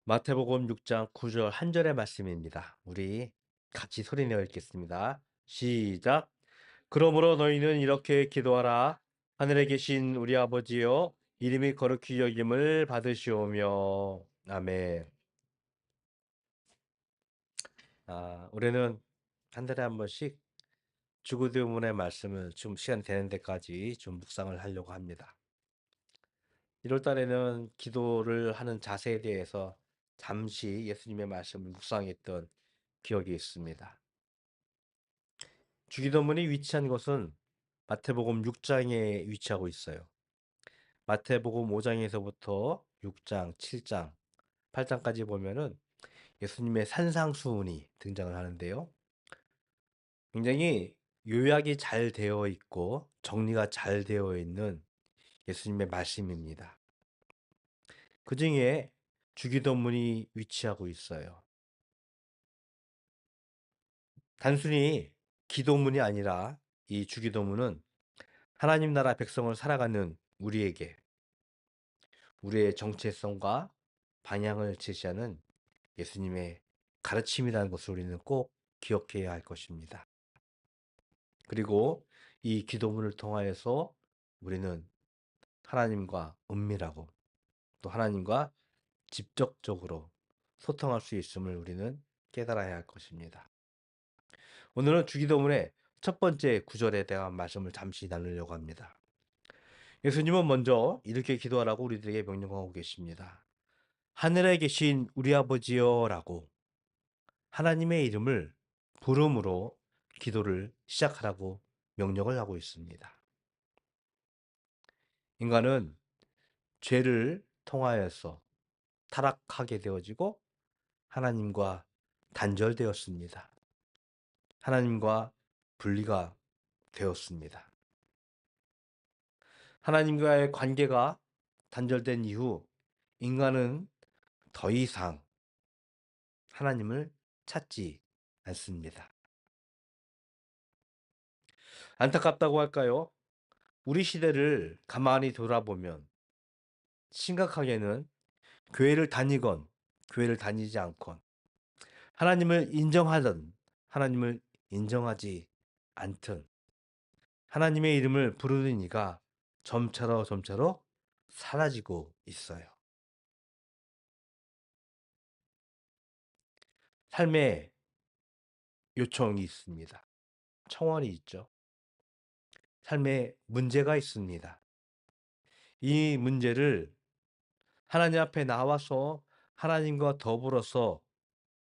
마태복음 6장 9절 한 절의 말씀입니다. 우리 같이 소리내어 읽겠습니다. 시작. 그러므로 너희는 이렇게 기도하라. 하늘에 계신 우리 아버지여, 이름이 거룩히 여김을 받으시오며. 아멘. 우리는 한 달에 한 번씩 주기도문의 말씀을 좀 시간 되는 데까지 좀 묵상을 하려고 합니다. 1월 달에는 기도를 하는 자세에 대해서 잠시 예수님의 말씀을 묵상했던 기억이 있습니다. 주기도문이 위치한 곳은 마태복음 6장에 위치하고 있어요. 마태복음 5장에서부터 6장, 7장, 8장까지 보면은 예수님의 산상수훈이 등장을 하는데요. 굉장히 요약이 잘 되어 있고 정리가 잘 되어 있는 예수님의 말씀입니다. 그 중에 주기도문이 위치하고 있어요. 단순히 기도문이 아니라 이 주기도문은 하나님 나라 백성을 살아가는 우리에게 우리의 정체성과 방향을 제시하는 예수님의 가르침이라는 것을 우리는 꼭 기억해야 할 것입니다. 그리고 이 기도문을 통하여서 우리는 하나님과 은밀하고 또 하나님과 직접적으로 소통할 수 있음을 우리는 깨달아야 할 것입니다. 오늘은 주기도문의 첫 번째 구절에 대한 말씀을 잠시 나누려고 합니다. 예수님은 먼저 이렇게 기도하라고 우리들에게 명령하고 계십니다. 하늘에 계신 우리 아버지여라고 하나님의 이름을 부름으로 기도를 시작하라고 명령을 하고 있습니다. 인간은 죄를 통하여서 타락하게 되어지고 하나님과 단절되었습니다. 하나님과 분리가 되었습니다. 하나님과의 관계가 단절된 이후 인간은 더 이상 하나님을 찾지 않습니다. 안타깝다고 할까요? 우리 시대를 가만히 돌아보면 심각하게는 교회를 다니건 교회를 다니지 않건 하나님을 인정하든 하나님을 인정하지 않든 하나님의 이름을 부르는 이가 점차로 사라지고 있어요. 삶에 요청이 있습니다. 청원이 있죠. 삶에 문제가 있습니다. 이 문제를 하나님 앞에 나와서 하나님과 더불어서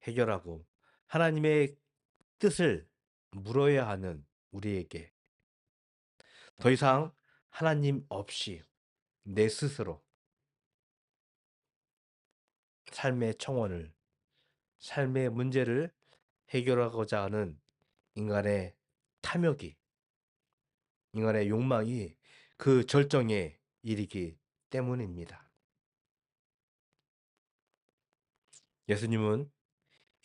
해결하고 하나님의 뜻을 물어야 하는 우리에게 더 이상 하나님 없이 내 스스로 삶의 청원을, 삶의 문제를 해결하고자 하는 인간의 탐욕이, 인간의 욕망이 그 절정에 이르기 때문입니다. 예수님은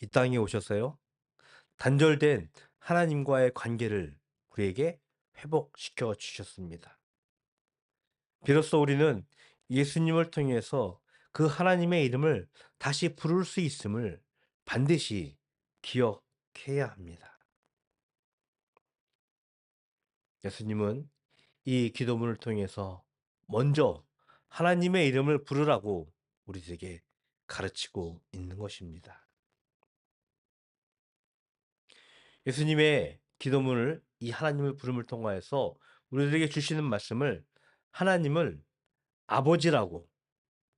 이 땅에 오셨어요. 단절된 하나님과의 관계를 우리에게 회복시켜 주셨습니다. 비로소 우리는 예수님을 통해서 그 하나님의 이름을 다시 부를 수 있음을 반드시 기억해야 합니다. 예수님은 이 기도문을 통해서 먼저 하나님의 이름을 부르라고 우리에게 가르치고 있는 것입니다. 예수님의 기도문을 이 하나님을 부름을 통하여서 우리들에게 주시는 말씀을 하나님을 아버지라고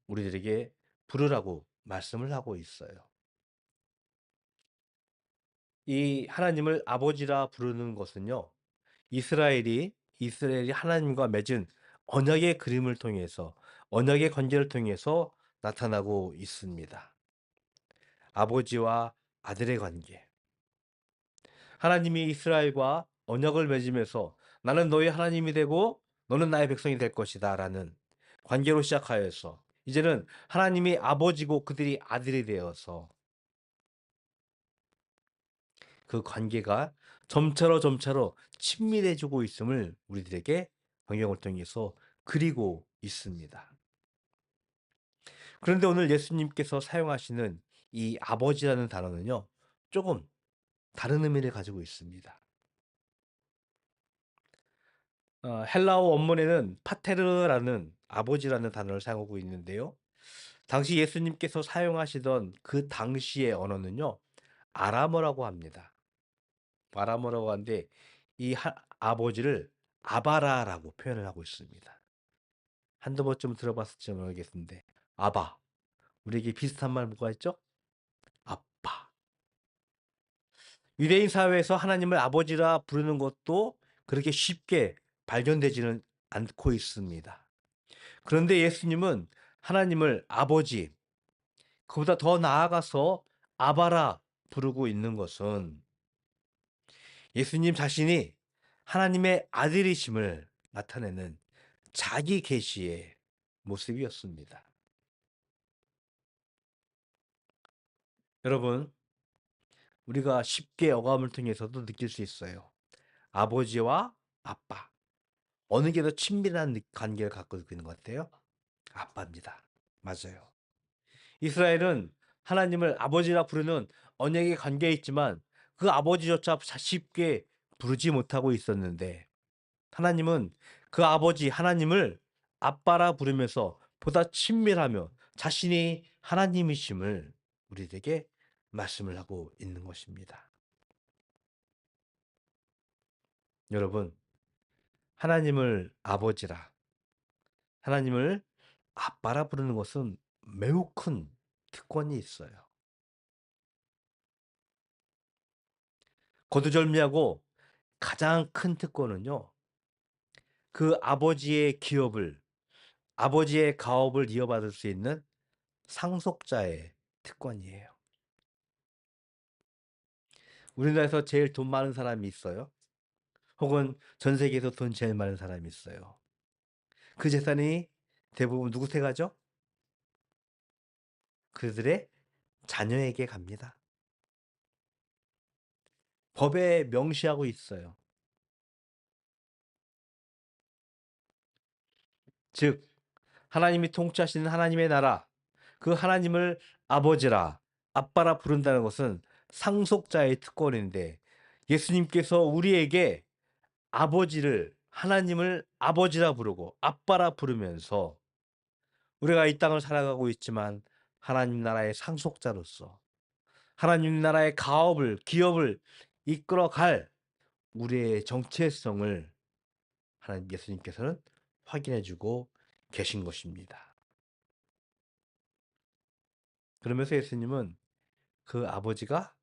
우리들에게 부르라고 말씀을 하고 있어요. 이 하나님을 아버지라 부르는 것은요. 이스라엘이 하나님과 맺은 언약의 그림을 통해서 언약의 관계를 통해서 나타나고 있습니다. 아버지와 아들의 관계. 하나님이 이스라엘과 언약을 맺으면서 나는 너의 하나님이 되고 너는 나의 백성이 될 것이다라는 관계로 시작하여서 이제는 하나님이 아버지고 그들이 아들이 되어서 그 관계가 점차로 친밀해지고 있음을 우리들에게 성경을 통해서 그리고 있습니다. 그런데 오늘 예수님께서 사용하시는 이 아버지라는 단어는요, 조금 다른 의미를 가지고 있습니다. 헬라어 원문에는 파테르라는 아버지라는 단어를 사용하고 있는데요. 당시 예수님께서 사용하시던 그 당시의 언어는요, 아람어라고 합니다. 아람어라고 하는데 이 아버지를 아바라라고 표현을 하고 있습니다. 한두 번쯤 들어봤을지 모르겠는데 아바. 우리에게 비슷한 말 뭐가 있죠? 아빠. 유대인 사회에서 하나님을 아버지라 부르는 것도 그렇게 쉽게 발견되지는 않고 있습니다. 그런데 예수님은 하나님을 아버지, 그보다 더 나아가서 아바라 부르고 있는 것은 예수님 자신이 하나님의 아들이심을 나타내는 자기 계시의 모습이었습니다. 여러분, 우리가 쉽게 어감을 통해서도 느낄 수 있어요. 아버지와 아빠. 어느 게 더 친밀한 관계를 갖고 있는 것 같아요? 아빠입니다. 맞아요. 이스라엘은 하나님을 아버지라 부르는 언약의 관계에 있지만 그 아버지조차 쉽게 부르지 못하고 있었는데 하나님은 그 아버지 하나님을 아빠라 부르면서 보다 친밀하며 자신이 하나님이심을 우리에게 말씀을 하고 있는 것입니다. 여러분, 하나님을 아버지라, 하나님을 아빠라 부르는 것은 매우 큰 특권이 있어요. 거두절미하고 가장 큰 특권은요, 그 아버지의 기업을, 아버지의 가업을 이어받을 수 있는 상속자의 특권이에요. 우리나라에서 제일 돈 많은 사람이 있어요. 혹은 전 세계에서 돈 제일 많은 사람이 있어요. 그 재산이 대부분 누구한테 가죠? 그들의 자녀에게 갑니다. 법에 명시하고 있어요. 즉, 하나님이 통치하시는 하나님의 나라, 그 하나님을 아버지라, 아빠라 부른다는 것은 상속자의 특권인데 예수님께서 우리에게 아버지를, 하나님을 아버지라 부르고 아빠라 부르면서 우리가 이 땅을 살아가고 있지만 하나님 나라의 상속자로서 하나님 나라의 가업을, 기업을 이끌어갈 우리의 정체성을 하나님 예수님께서는 확인해 주고 계신 것입니다. 그러면서 예수님은 그 아버지가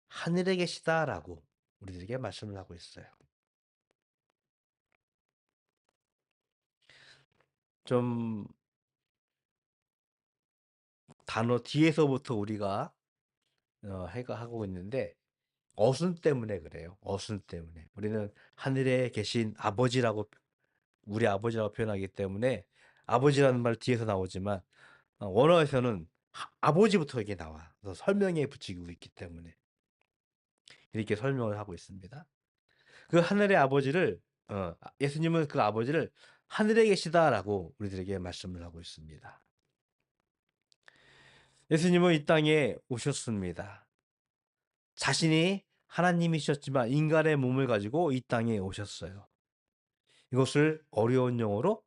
하늘에 계시다라고 우리들에게 말씀을 하고 있어요. 좀 단어 뒤에서부터 우리가 하고 있는데 어순 때문에 그래요. 어순 때문에. 우리는 하늘에 계신 아버지라고 우리 아버지라고 표현하기 때문에 아버지라는 말 뒤에서 나오지만 원어에서는 아버지부터 이게 나와. 그래서 설명에 붙이고 있기 때문에 이렇게 설명을 하고 있습니다. 그 하늘의 아버지를 예수님은 그 아버지를 하늘에 계시다라고 우리들에게 말씀을 하고 있습니다. 예수님은 이 땅에 오셨습니다. 자신이 하나님이셨지만 인간의 몸을 가지고 이 땅에 오셨어요. 이것을 어려운 용어로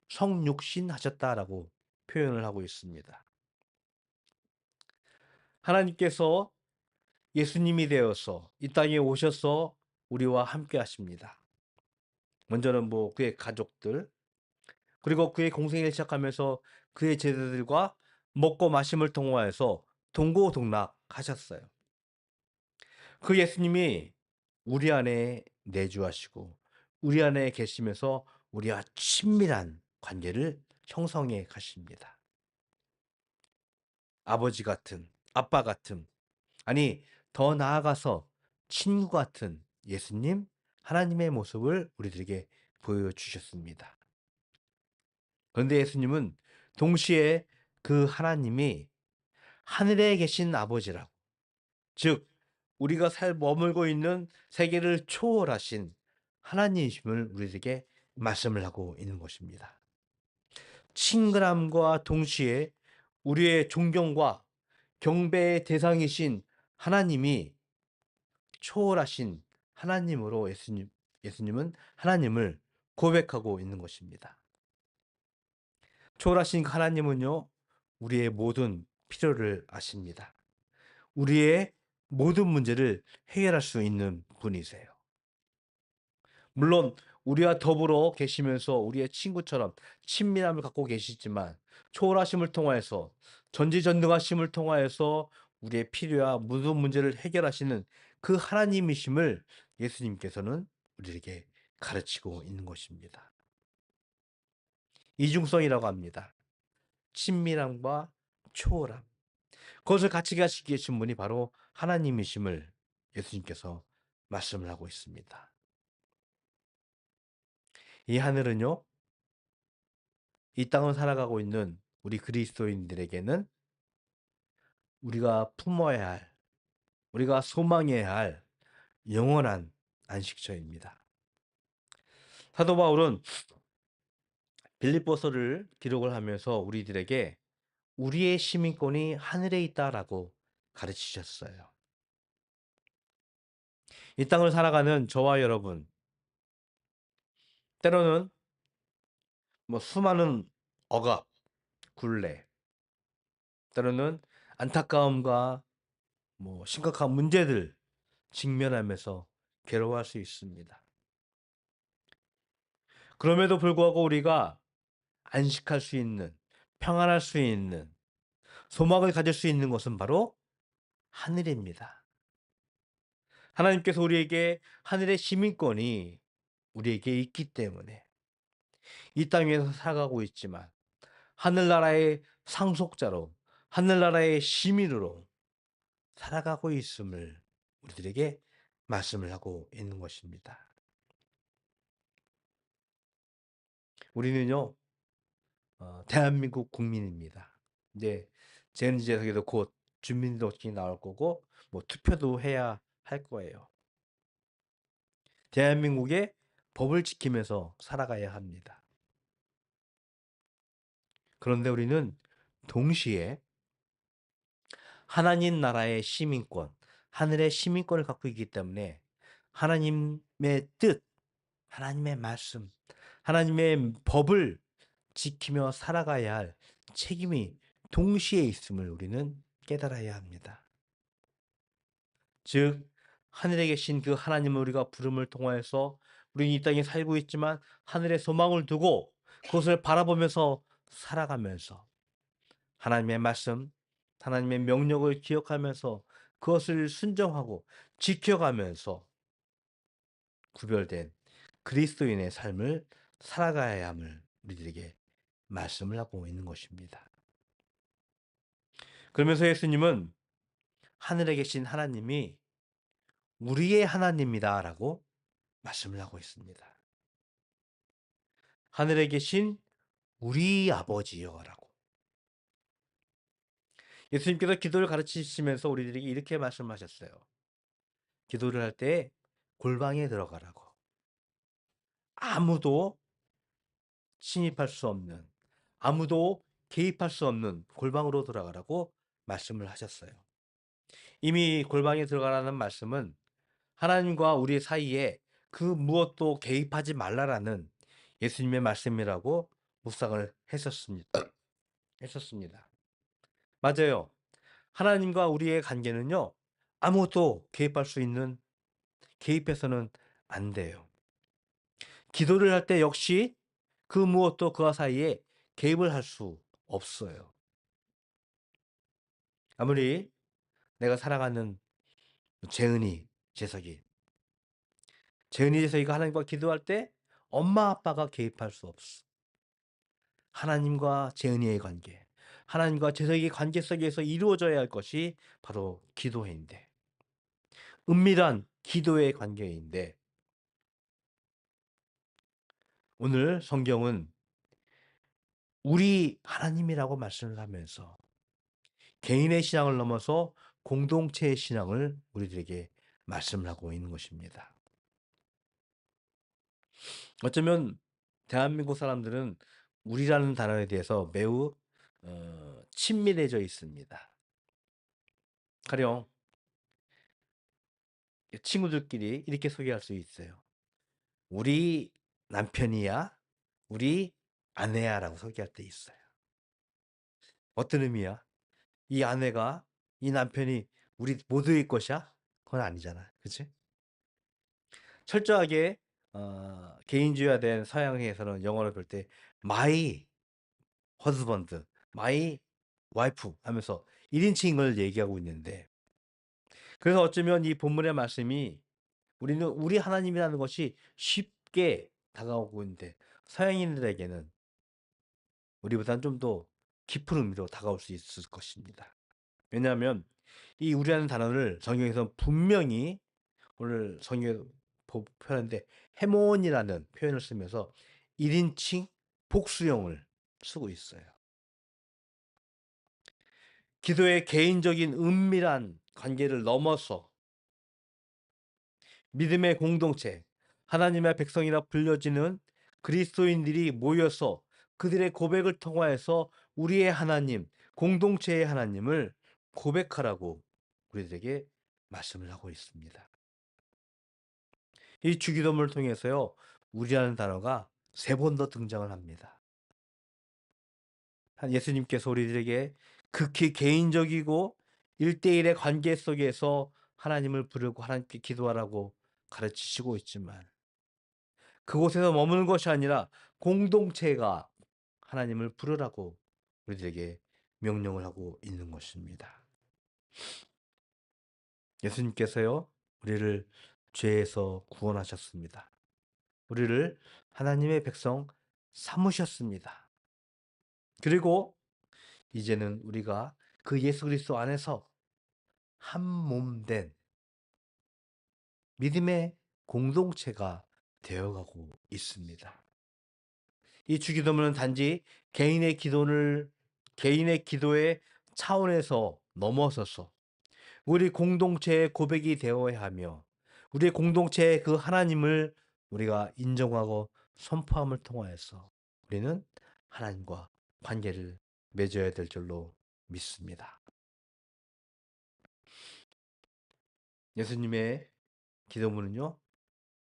성육신하셨다라고 표현을 하고 있습니다. 하나님께서 예수님이 되어서 이 땅에 오셔서 우리와 함께 하십니다. 먼저는 그의 가족들, 그리고 그의 공생애를 시작하면서 그의 제자들과 먹고 마심을 통하여서 동고동락하셨어요. 그 예수님이 우리 안에 내주하시고 우리 안에 계시면서 우리와 친밀한 관계를 형성해 가십니다. 아버지 같은, 아빠 같은, 아니 더 나아가서 친구 같은 예수님, 하나님의 모습을 우리들에게 보여주셨습니다. 그런데 예수님은 동시에 그 하나님이 하늘에 계신 아버지라고, 즉 우리가 머물고 있는 세계를 초월하신 하나님이심을 우리에게 말씀을 하고 있는 것입니다. 친근함과 동시에 우리의 존경과 경배의 대상이신 하나님이 초월하신 하나님으로 예수님은 하나님을 고백하고 있는 것입니다. 초월하신 그 하나님은요, 우리의 모든 필요를 아십니다. 우리의 모든 문제를 해결할 수 있는 분이세요. 물론 우리와 더불어 계시면서 우리의 친구처럼 친밀함을 갖고 계시지만 초월하심을 통하여서 전지전능하심을 통하여서 우리의 필요와 모든 문제를 해결하시는 그 하나님이심을 예수님께서는 우리에게 가르치고 있는 것입니다. 이중성이라고 합니다. 친밀함과 초월함. 그것을 같이 가지고 계신 분이 바로 하나님이심을 예수님께서 말씀을 하고 있습니다. 이 하늘은요, 이 땅을 살아가고 있는 우리 그리스도인들에게는 우리가 품어야 할, 우리가 소망해야 할 영원한 안식처입니다. 사도 바울은 빌립보서를 기록을 하면서 우리들에게 우리의 시민권이 하늘에 있다라고 가르치셨어요. 이 땅을 살아가는 저와 여러분, 때로는 수많은 억압, 굴레, 때로는 안타까움과 심각한 문제들 직면하면서 괴로워할 수 있습니다. 그럼에도 불구하고 우리가 안식할 수 있는, 평안할 수 있는, 소망을 가질 수 있는 것은 바로 하늘입니다. 하나님께서 우리에게 하늘의 시민권이 우리에게 있기 때문에 이 땅에서 살아가고 있지만 하늘나라의 상속자로, 하늘나라의 시민으로 살아가고 있음을 우리들에게 말씀을 하고 있는 것입니다. 우리는요, 대한민국 국민입니다. 이제 재헌지에서도 곧 주민등록증이 나올 거고 투표도 해야 할 거예요. 대한민국의 법을 지키면서 살아가야 합니다. 그런데 우리는 동시에 하나님 나라의 시민권, 하늘의 시민권을 갖고 있기 때문에 하나님의 뜻, 하나님의 말씀, 하나님의 법을 지키며 살아가야 할 책임이 동시에 있음을 우리는 깨달아야 합니다. 즉 하늘에 계신 그 하나님을 우리가 부름을 통하여서 우리는 이 땅에 살고 있지만 하늘에 소망을 두고 그것을 바라보면서 살아가면서 하나님의 말씀, 하나님의 명령을 기억하면서 그것을 순종하고 지켜가면서 구별된 그리스도인의 삶을 살아가야 함을 우리들에게 말씀을 하고 있는 것입니다. 그러면서 예수님은 하늘에 계신 하나님이 우리의 하나님이다라고 말씀을 하고 있습니다. 하늘에 계신 우리 아버지여라고. 예수님께서 기도를 가르치시면서 우리들에게 이렇게 말씀하셨어요. 기도를 할 때 골방에 들어가라고. 아무도 침입할 수 없는, 아무도 개입할 수 없는 골방으로 들어가라고 말씀을 하셨어요. 이미 골방에 들어가라는 말씀은 하나님과 우리 사이에 그 무엇도 개입하지 말라라는 예수님의 말씀이라고 묵상을 했었습니다. 맞아요. 하나님과 우리의 관계는요, 아무것도 개입해서는 안 돼요. 기도를 할 때 역시 그 무엇도 그와 사이에 개입을 할 수 없어요. 아무리 내가 사랑하는 재석이 재석이가 하나님과 기도할 때 엄마 아빠가 개입할 수 없어. 하나님과 재은이의 관계, 하나님과 재석이의 관계 속에서 이루어져야 할 것이 바로 기도회인데, 은밀한 기도의 관계인데, 오늘 성경은 우리 하나님이라고 말씀을 하면서 개인의 신앙을 넘어서 공동체의 신앙을 우리들에게 말씀을 하고 있는 것입니다. 어쩌면 대한민국 사람들은 우리라는 단어에 대해서 매우 친밀해져 있습니다. 가령 친구들끼리 이렇게 소개할 수 있어요. "우리 남편이야." "우리 아내야."라고 소개할 때 있어요. 어떤 의미야? 이 아내가 이 남편이 우리 모두의 것이야? 그건 아니잖아. 그치? 철저하게 개인주의화된 서양에서는 영어를 볼 때 my husband, my wife 하면서 1인칭을 얘기하고 있는데, 그래서 어쩌면 이 본문의 말씀이 우리는 우리 하나님이라는 것이 쉽게 다가오고 있는데 서양인들에게는 우리보다는 좀 더 깊은 의미로 다가올 수 있을 것입니다. 왜냐하면 이 우리라는 단어를 성경에서 분명히 오늘 성경에 표현하는데 해몬이라는 표현을 쓰면서 1인칭 복수형을 쓰고 있어요. 기도의 개인적인 은밀한 관계를 넘어서 믿음의 공동체, 하나님의 백성이라 불려지는 그리스도인들이 모여서 그들의 고백을 통하여서 우리의 하나님, 공동체의 하나님을 고백하라고 우리들에게 말씀을 하고 있습니다. 이 주기도문을 통해서요, 우리라는 단어가 3번 더 등장을 합니다. 예수님께서 우리들에게 극히 개인적이고 1대1의 관계 속에서 하나님을 부르고 하나님께 기도하라고 가르치시고 있지만, 그곳에서 머무는 것이 아니라 공동체가 하나님을 부르라고 우리들에게 명령을 하고 있는 것입니다. 예수님께서요, 우리를 죄에서 구원하셨습니다. 우리를 하나님의 백성 삼으셨습니다. 그리고 이제는 우리가 그 예수 그리스도 안에서 한 몸 된 믿음의 공동체가 되어가고 있습니다. 이 주기도문은 단지 개인의 기도의 차원에서 넘어서서 우리 공동체의 고백이 되어야 하며 우리 공동체의 그 하나님을 우리가 인정하고 선포함을 통하여서 우리는 하나님과 관계를 맺어야 될 줄로 믿습니다. 예수님의 기도문은요,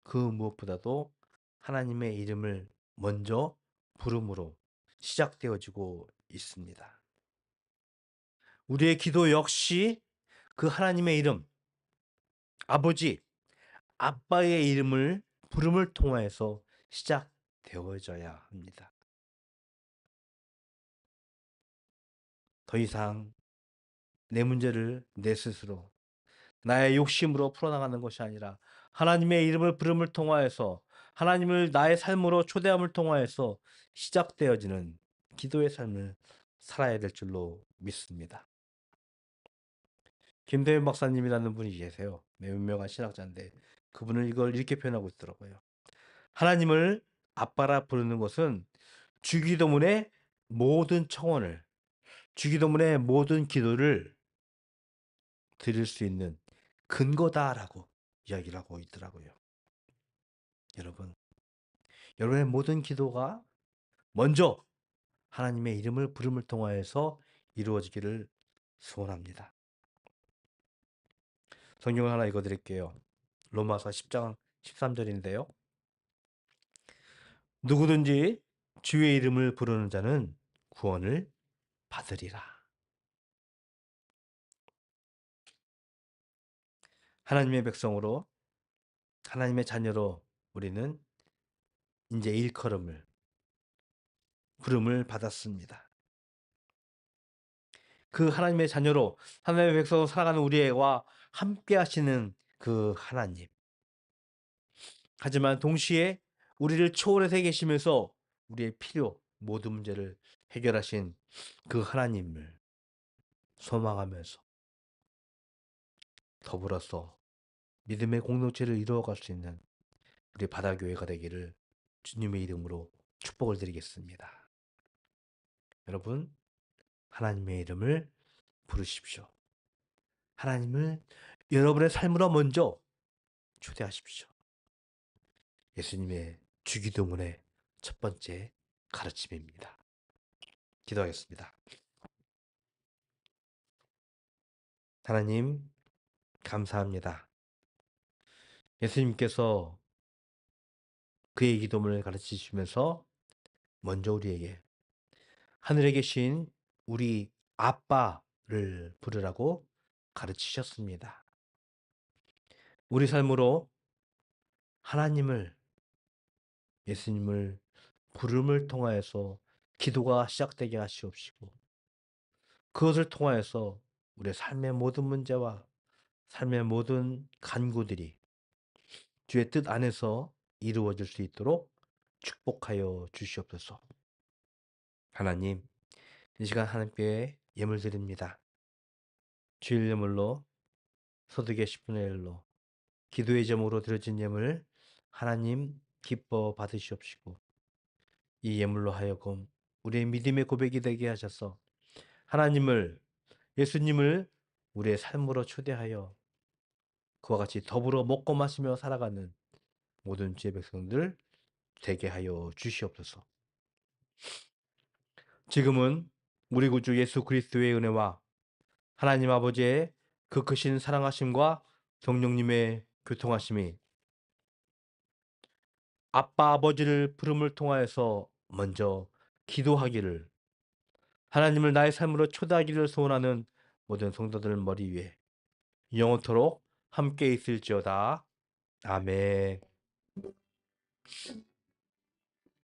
그 무엇보다도 하나님의 이름을 먼저 부름으로 시작되어지고 있습니다. 우리의 기도 역시 그 하나님의 이름, 아버지, 아빠의 이름을 부름을 통하여서 시작되어져야 합니다. 더 이상 내 문제를 내 스스로 나의 욕심으로 풀어나가는 것이 아니라 하나님의 이름을 부름을 통하여서 하나님을 나의 삶으로 초대함을 통하여서 시작되어지는 기도의 삶을 살아야 될 줄로 믿습니다. 김대현 박사님이라는 분이 계세요. 매우 유명한 신학자인데 그분은 이걸 이렇게 표현하고 있더라고요. 하나님을 아빠라 부르는 것은 주기도문의 모든 청원을, 주기도문의 모든 기도를 드릴 수 있는 근거다라고 이야기를 하고 있더라고요. 여러분, 여러분의 모든 기도가 먼저 하나님의 이름을 부름을 통하여서 이루어지기를 소원합니다. 성경을 하나 읽어드릴게요. 로마서 10장 13절인데요. 누구든지 주의 이름을 부르는 자는 구원을 받으리라. 하나님의 백성으로, 하나님의 자녀로 우리는 이제 일컬음을, 부름을 받았습니다. 그 하나님의 자녀로 하나님의 백성으로 살아가는 우리와 함께 하시는 그 하나님. 하지만 동시에 우리를 초월해서 계시면서 우리의 필요, 모든 문제를 해결하신 그 하나님을 소망하면서 더불어서 믿음의 공동체를 이루어갈 수 있는 우리 바다교회가 되기를 주님의 이름으로 축복을 드리겠습니다. 여러분, 하나님의 이름을 부르십시오. 하나님을 여러분의 삶으로 먼저 초대하십시오. 예수님의 주기도문의 첫 번째 가르침입니다. 기도하겠습니다. 하나님, 감사합니다. 예수님께서 그의 기도문을 가르치시면서 먼저 우리에게 하늘에 계신 우리 아빠를 부르라고 가르치셨습니다. 우리 삶으로 하나님을, 예수님을 부름을 통하여서 기도가 시작되게 하시옵시고, 그것을 통하여서 우리의 삶의 모든 문제와 삶의 모든 간구들이 주의 뜻 안에서 이루어질 수 있도록 축복하여 주시옵소서. 하나님, 이 시간 하나님께 예물 드립니다. 주일 예물로 소득의 10분의 1로 기도의 제목으로 드려진 예물 하나님 기뻐 받으시옵시고, 이 예물로 하여금 우리의 믿음의 고백이 되게 하셔서 하나님을, 예수님을 우리의 삶으로 초대하여 그와 같이 더불어 먹고 마시며 살아가는 모든 주의 백성들 되게 하여 주시옵소서. 지금은 우리 구주 예수 그리스도의 은혜와 하나님 아버지의 그 크신 사랑하심과 성령님의 교통하심이 아빠 아버지를 부름을 통하여서 먼저 기도하기를, 하나님을 나의 삶으로 초대하기를 소원하는 모든 성도들 머리 위에 영원토록 함께 있을지어다. 아멘.